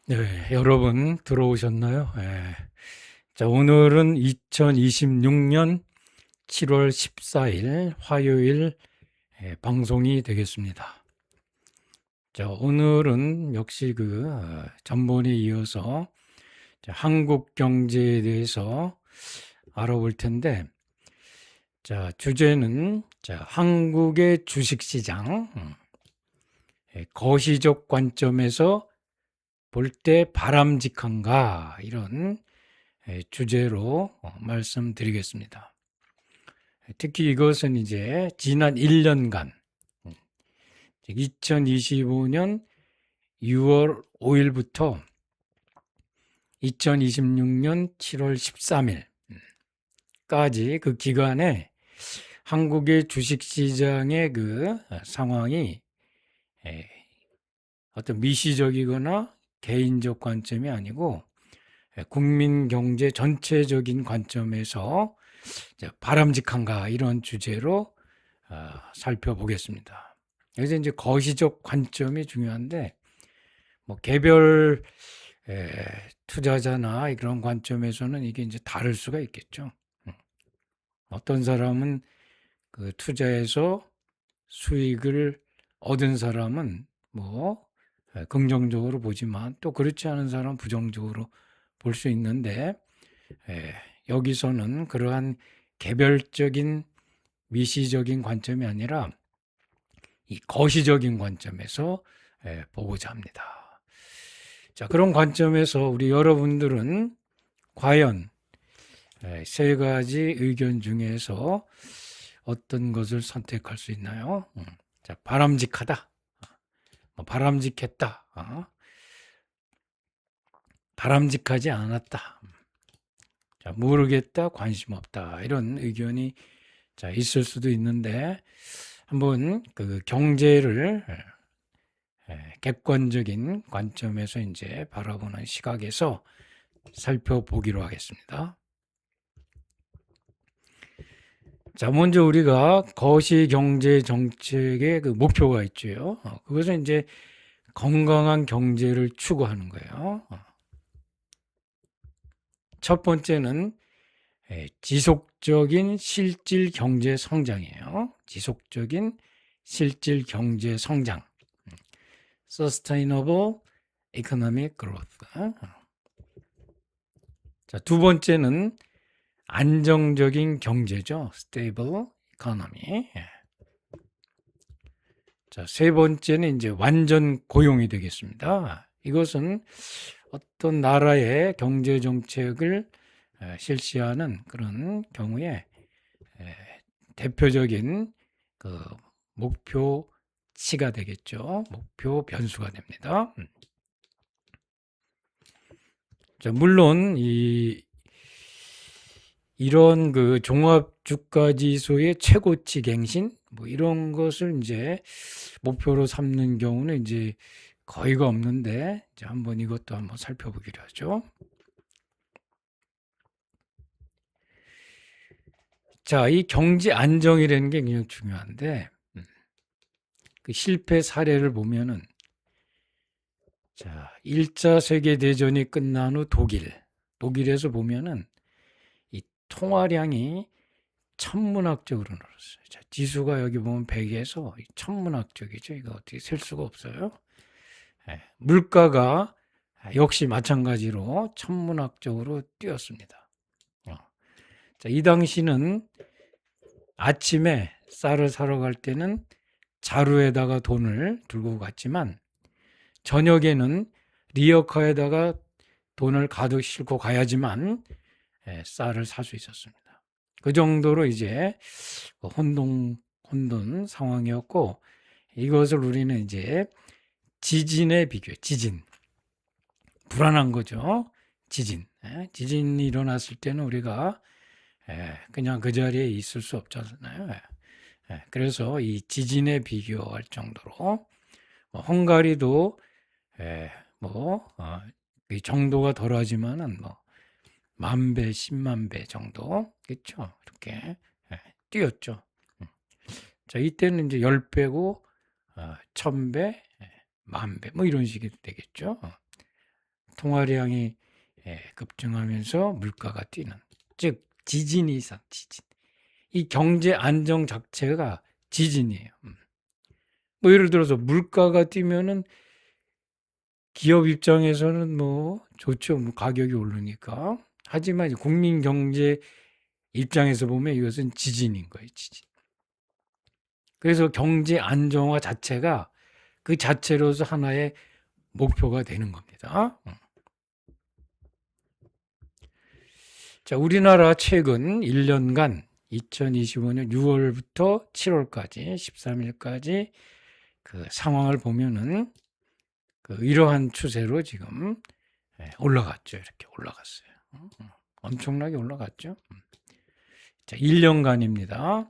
네, 여러분 들어오셨나요? 예. 자, 오늘은 2026년 7월 14일 화요일 방송이 되겠습니다. 자, 오늘은 역시 전번에 이어서 한국 경제에 대해서 알아볼 텐데, 자, 주제는 한국의 주식시장, 거시적 관점에서 볼 때 바람직한가 이런 주제로 말씀드리겠습니다. 특히 이것은 이제 지난 1년간 2025년 6월 5일부터 2026년 7월 13일까지 그 기간에 한국의 주식시장의 그 상황이 어떤 미시적이거나 개인적 관점이 아니고 국민 경제 전체적인 관점에서 바람직한가 이런 주제로 살펴보겠습니다. 여기서 이제 거시적 관점이 중요한데 뭐 개별 투자자나 그런 관점에서는 이게 이제 다를 수가 있겠죠. 어떤 사람은 그 투자해서 수익을 얻은 사람은 뭐 긍정적으로 보지만 또 그렇지 않은 사람은 부정적으로 볼 수 있는데 여기서는 그러한 개별적인 미시적인 관점이 아니라 이 거시적인 관점에서 보고자 합니다. 자, 그런 관점에서 우리 여러분들은 과연 세 가지 의견 중에서 어떤 것을 선택할 수 있나요? 자, 바람직하다, 바람직했다, 바람직하지 않았다, 자, 모르겠다, 관심 없다 이런 의견이 있을 수도 있는데 한번 그 경제를 객관적인 관점에서 이제 바라보는 시각에서 살펴보기로 하겠습니다. 자, 먼저 우리가 거시 경제 정책의 그 목표가 있죠. 그것은 이제 건강한 경제를 추구하는 거예요. 첫 번째는 지속적인 실질 경제 성장이에요. 지속적인 실질 경제 성장. Sustainable Economic Growth. 자, 두 번째는 안정적인 경제죠. Stable Economy. 자, 세 번째는 이제 완전 고용이 되겠습니다. 이것은 어떤 나라의 경제 정책을 실시하는 그런 경우에 대표적인 그 목표치가 되겠죠. 목표 변수가 됩니다. 자, 물론 이런 그 종합 주가 지수의 최고치 갱신 뭐 이런 것을 이제 목표로 삼는 경우는 이제 거의가 없는데 이제 한번 이것도 한번 살펴보기로 하죠. 자, 이 경제 안정이라는 게 굉장히 중요한데 그 실패 사례를 보면은 자, 1차 세계 대전이 끝난 후 독일에서 보면은 이 통화량이 천문학적으로 늘었어요. 자, 지수가 여기 보면 100에서 천문학적이죠. 이거 어떻게 셀 수가 없어요. 물가가 역시 마찬가지로 천문학적으로 뛰었습니다. 자, 이 당시는 아침에 쌀을 사러 갈 때는 자루에다가 돈을 들고 갔지만 저녁에는 리어카에다가 돈을 가득 싣고 가야지만 쌀을 살 수 있었습니다. 그 정도로 이제 혼돈 상황이었고 이것을 우리는 이제 지진에 비교해. 지진. 불안한 거죠. 지진. 지진이 일어났을 때는 우리가 그냥 그 자리에 있을 수 없잖아요. 그래서 이 지진에 비교할 정도로 뭐 헝가리도 이 정도가 덜하지만은 뭐 만 배, 10만 배 정도 그렇죠. 이렇게 뛰었죠. 자, 이때는 이제 10배고 1000배, 만 배 뭐 이런 식이 되겠죠. 통화량이 급증하면서 물가가 뛰는, 즉 지진이 지진. 이 경제 안정 자체가 지진이에요. 뭐 예를 들어서 물가가 뛰면은 기업 입장에서는 뭐 좋죠. 뭐 가격이 오르니까. 하지만 국민 경제 입장에서 보면 이것은 지진인 거예요. 지진. 그래서 경제 안정화 자체가 그 자체로서 하나의 목표가 되는 겁니다. 자, 우리나라 최근 1년간 2025년 6월부터 7월까지 13일까지 그 상황을 보면은 이러한 추세로 지금 올라갔죠. 이렇게 올라갔어요. 엄청나게 올라갔죠. 자, 1년간입니다.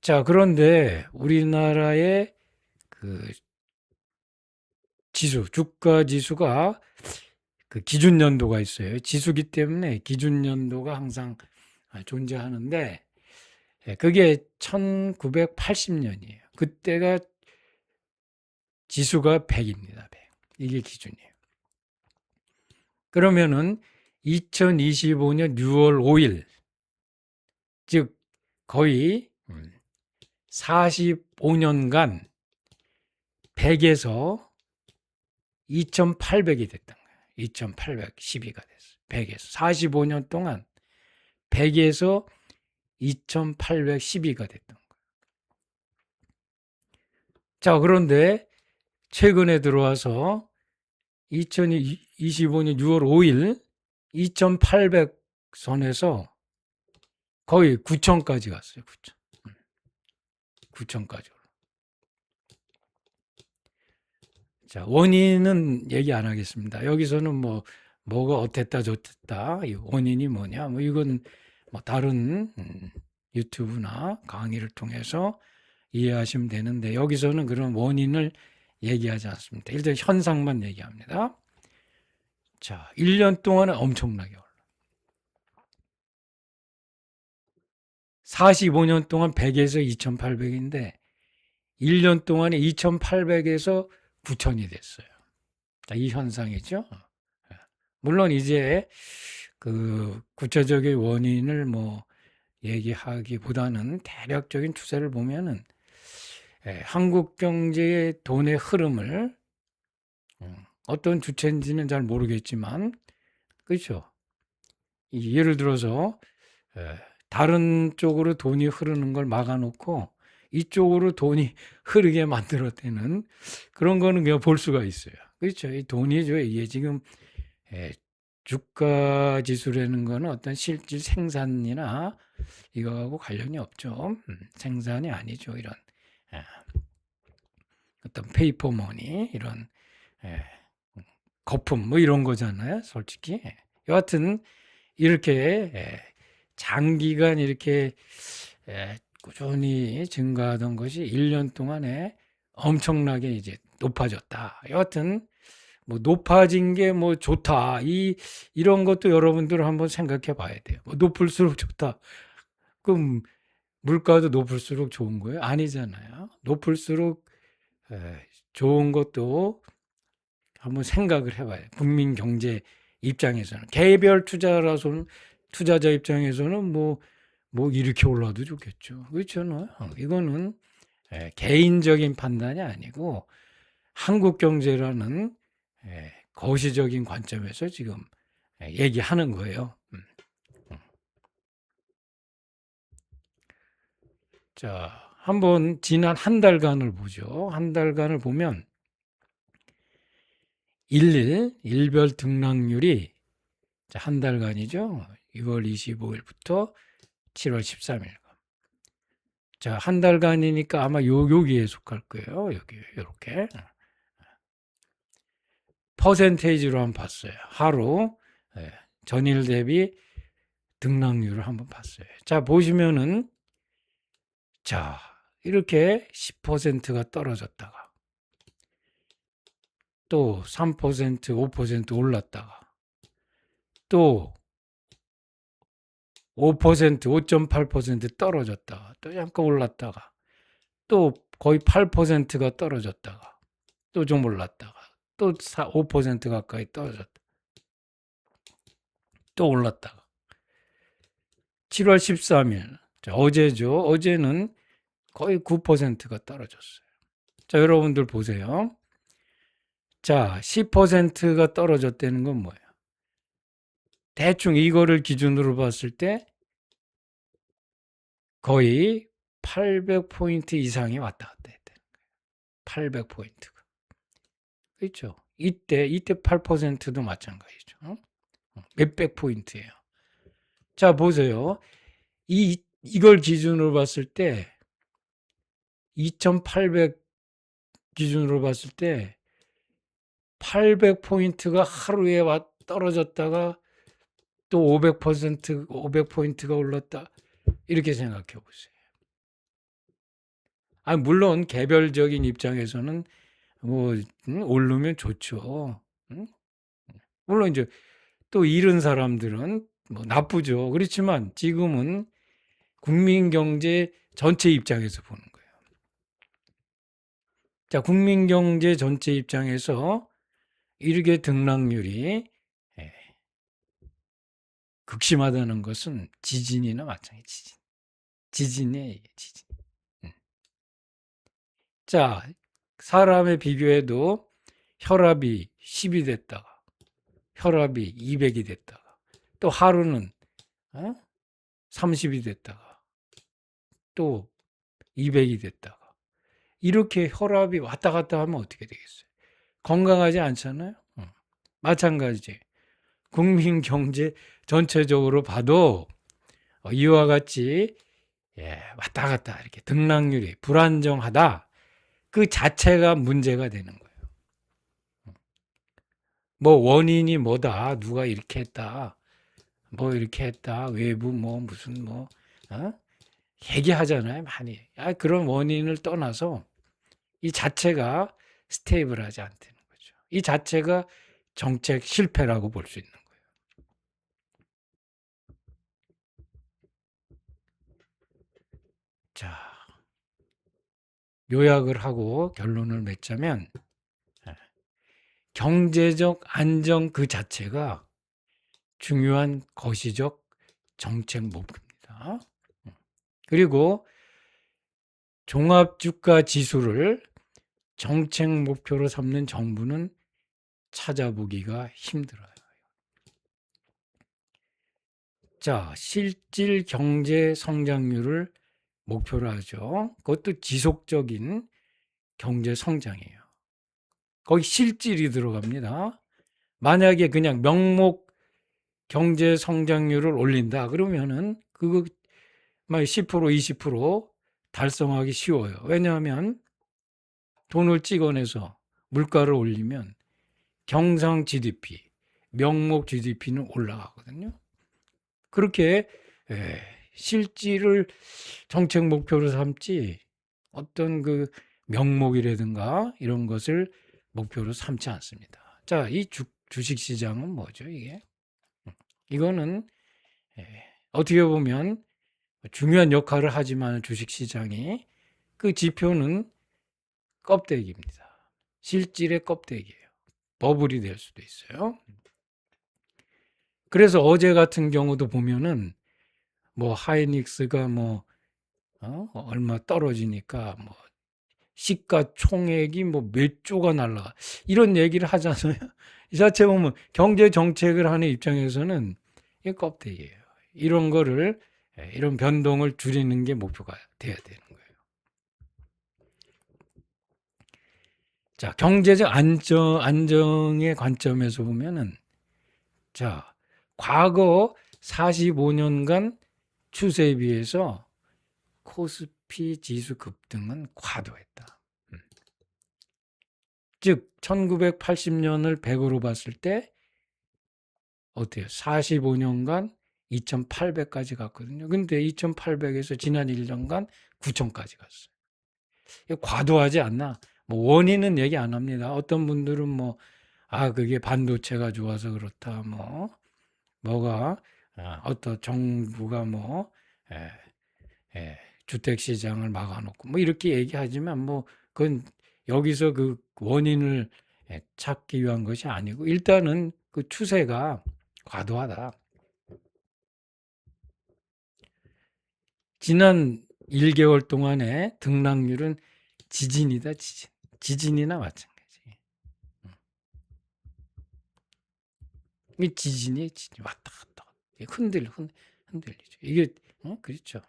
자, 그런데 우리나라의 그 지수, 주가 지수가 그 기준 연도가 있어요. 지수기 때문에 기준 연도가 항상 존재하는데 그게 1980년이에요. 그때가 지수가 100입니다. 100. 이게 기준이에요. 그러면은 2025년 6월 5일, 즉 거의 45년간 100에서 2800이 됐던 거예요. 2812가 됐어요. 100에서 45년 동안 100에서 2812가 됐던 거예요. 자, 그런데 최근에 들어와서 2025년 6월 5일 2800선에서 거의 9천까지 갔어요. 9천까지. 자, 원인은 얘기 안 하겠습니다. 여기서는 뭐가 어땠다 저땠다, 이 원인이 뭐냐, 뭐 이건 뭐 다른 유튜브나 강의를 통해서 이해하시면 되는데 여기서는 그런 원인을 얘기하지 않습니다. 일단 현상만 얘기합니다. 자, 1년 동안은 엄청나게 올라. 45년 동안 100에서 2800인데 1년 동안에 2800에서 9000이 됐어요. 자, 이 현상이죠. 물론 이제 그 구체적인 원인을 뭐 얘기하기보다는 대략적인 추세를 보면은 한국 경제의 돈의 흐름을 어떤 주체인지는 잘 모르겠지만, 그렇죠. 예를 들어서 다른 쪽으로 돈이 흐르는 걸 막아놓고 이쪽으로 돈이 흐르게 만들어내는 그런 거는 그냥 볼 수가 있어요. 그렇죠. 이 돈이죠. 이게 지금 주가 지수라는 거는 어떤 실질 생산이나 이거하고 관련이 없죠. 생산이 아니죠. 이런 어떤 페이퍼머니, 이런 거품 뭐 이런 거잖아요. 솔직히. 여하튼 이렇게 장기간 이렇게 꾸준히 증가하던 것이 1년 동안에 엄청나게 이제 높아졌다. 여하튼 뭐 높아진 게 뭐 좋다. 이런 것도 여러분들 한번 생각해 봐야 돼요. 뭐 높을수록 좋다. 그럼 물가도 높을수록 좋은 거예요? 아니잖아요. 높을수록 좋은 것도 한번 생각을 해봐요. 국민 경제 입장에서는. 개별 투자라서는, 투자자 입장에서는 뭐 이렇게 올라도 좋겠죠. 그렇잖아요. 이거는 개인적인 판단이 아니고 한국 경제라는 거시적인 관점에서 지금 얘기하는 거예요. 자, 한번 지난 한 달간을 보죠. 한 달간을 보면 일별 등락률이 한 달간이죠. 6월 25일부터 7월 13일. 자, 한 달간이니까 아마 여기에 속할 거예요. 여기 이렇게 퍼센테이지로 한번 봤어요. 하루 전일 대비 등락률을 한번 봤어요. 자, 보시면은 자, 이렇게 10%가 떨어졌다가 또 3%, 5% 올랐다가 또 5%, 5.8% 떨어졌다가 또 잠깐 올랐다가 또 거의 8%가 떨어졌다가 또 좀 올랐다가 또 5% 가까이 떨어졌다. 또 올랐다가 7월 13일 어제죠. 어제는 거의 9%가 떨어졌어요. 자, 여러분들 보세요. 자, 10%가 떨어졌다는 건 뭐예요? 대충 이거를 기준으로 봤을 때 거의 800포인트 이상이 왔다 갔다 했대. 800포인트가. 그렇죠? 이때 8%도 마찬가지죠. 몇백 포인트예요. 자, 보세요. 이걸 기준으로 봤을 때 2800 기준으로 봤을 때 800포인트가 하루에 떨어졌다가 또 500포인트가 올랐다. 이렇게 생각해 보세요. 물론 개별적인 입장에서는 뭐 오르면 좋죠. 물론 이제 또 잃은 사람들은 뭐 나쁘죠. 그렇지만 지금은 국민 경제 전체 입장에서 보는 거예요. 자, 국민 경제 전체 입장에서 이렇게 등락률이 극심하다는 것은 지진이나 마찬가지. 지진이에요, 지진. 자, 사람의 비교해도 혈압이 10이 됐다가 혈압이 200이 됐다가 또 하루는 30이 됐다가 또 200이 됐다가 이렇게 혈압이 왔다 갔다 하면 어떻게 되겠어요? 건강하지 않잖아요. 마찬가지. 국민 경제 전체적으로 봐도 이와 같이 왔다 갔다 이렇게 등락률이 불안정하다. 그 자체가 문제가 되는 거예요. 뭐 원인이 뭐다, 누가 이렇게 했다, 뭐 이렇게 했다, 외부 뭐 무슨 뭐 얘기하잖아요, 많이. 그런 원인을 떠나서 이 자체가 스테이블하지 않다는 거죠. 이 자체가 정책 실패라고 볼 수 있는 거예요. 자, 요약을 하고 결론을 맺자면 경제적 안정 그 자체가 중요한 거시적 정책 목표입니다. 그리고 종합주가 지수를 정책 목표로 삼는 정부는 찾아보기가 힘들어요. 자, 실질 경제 성장률을 목표로 하죠. 그것도 지속적인 경제 성장이에요. 거기 실질이 들어갑니다. 만약에 그냥 명목 경제 성장률을 올린다 그러면은 그거 10% 20% 달성하기 쉬워요. 왜냐하면 돈을 찍어내서 물가를 올리면 경상 GDP, 명목 GDP는 올라가거든요. 그렇게 실질을 정책 목표로 삼지 어떤 그 명목이라든가 이런 것을 목표로 삼지 않습니다. 자, 이 주식시장은 뭐죠, 이게? 이거는 어떻게 보면 중요한 역할을 하지만 주식시장이 그 지표는 껍데기입니다. 실질의 껍데기예요. 버블이 될 수도 있어요. 그래서 어제 같은 경우도 보면은 뭐 하이닉스가 뭐 얼마 떨어지니까 뭐 시가총액이 뭐 몇 조가 날라가 이런 얘기를 하잖아요. 이 자체 보면 경제 정책을 하는 입장에서는 이 껍데기예요. 이런 거를 이런 변동을 줄이는 게 목표가 돼야 되는 거예요. 자, 경제적 안정의 관점에서 보면은 자, 과거 45년간 추세에 비해서 코스피 지수 급등은 과도했다. 즉 1980년을 100으로 봤을 때 어때요? 45년간 2,800까지 갔거든요. 근데 2,800에서 지난 1년간 9,000까지 갔어요. 과도하지 않나? 뭐 원인은 얘기 안 합니다. 어떤 분들은 뭐 그게 반도체가 좋아서 그렇다. 뭐가 어떤 정부가 뭐 주택 시장을 막아놓고 뭐 이렇게 얘기하지만 뭐 그건 여기서 그 원인을 찾기 위한 것이 아니고 일단은 그 추세가 과도하다. 지난 1개월 동안의 등락률은 지진이다, 지진. 지진이나 마찬가지. 이 지진이 지진 왔다 갔다 흔들리죠. 이게 그렇죠.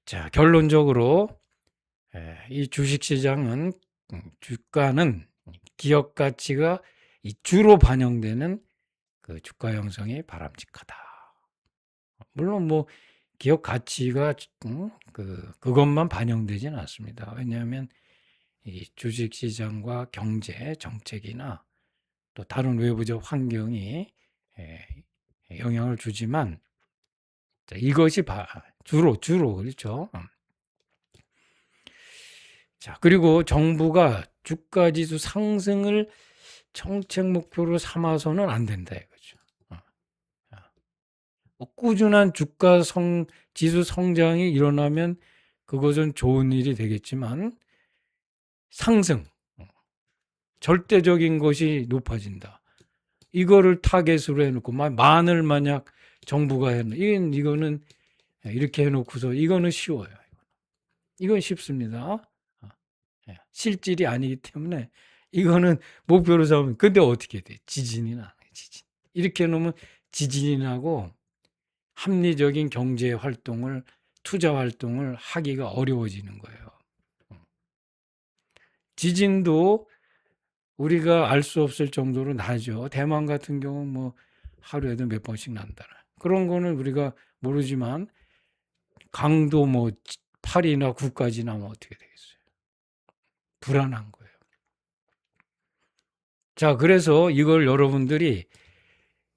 자, 결론적으로 이 주식시장은 주가는 기업 가치가 주로 반영되는 그 주가 형성이 바람직하다. 물론 뭐 기업 가치가 그것만 반영되지는 않습니다. 왜냐하면 이 주식시장과 경제 정책이나 또 다른 외부적 환경이 영향을 주지만 이것이 주로 그렇죠. 자, 그리고 정부가 주가지수 상승을 정책 목표로 삼아서는 안 된다 이거죠. 꾸준한 지수 성장이 일어나면 그것은 좋은 일이 되겠지만 상승, 절대적인 것이 높아진다. 이거를 타겟으로 해놓고 만을 만약 정부가 이거는 이렇게 해놓고서 이거는 쉬워요. 이건 쉽습니다. 실질이 아니기 때문에 이거는 목표로 삼으면 근데 어떻게 돼? 지진이 나. 지진. 이렇게 해놓으면 지진이 나고 합리적인 경제 활동을 투자 활동을 하기가 어려워지는 거예요. 지진도 우리가 알 수 없을 정도로 나죠. 대만 같은 경우는 뭐 하루에도 몇 번씩 난다. 그런 거는 우리가 모르지만 강도 뭐 8이나 9까지 나면 어떻게 되겠어요? 불안한 거예요. 자, 그래서 이걸 여러분들이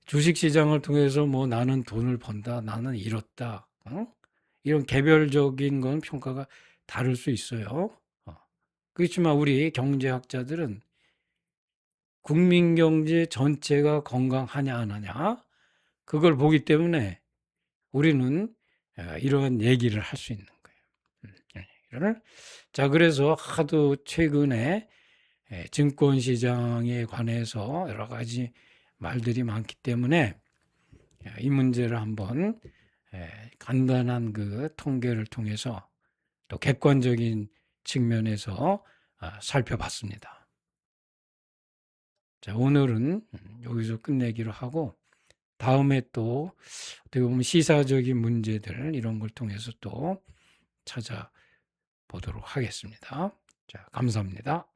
주식시장을 통해서 뭐 나는 돈을 번다, 나는 잃었다, 이런 개별적인 건 평가가 다를 수 있어요. 그렇지만 우리 경제학자들은 국민 경제 전체가 건강하냐 안 하냐 그걸 보기 때문에 우리는 이런 얘기를 할 수 있는 거예요. 자, 그래서 하도 최근에 증권시장에 관해서 여러 가지 말들이 많기 때문에 이 문제를 한번 간단한 그 통계를 통해서 또 객관적인 측면에서 살펴봤습니다. 자, 오늘은 여기서 끝내기로 하고 다음에 또 어떻게 보면 시사적인 문제들 이런 걸 통해서 또 찾아보도록 하겠습니다. 자, 감사합니다.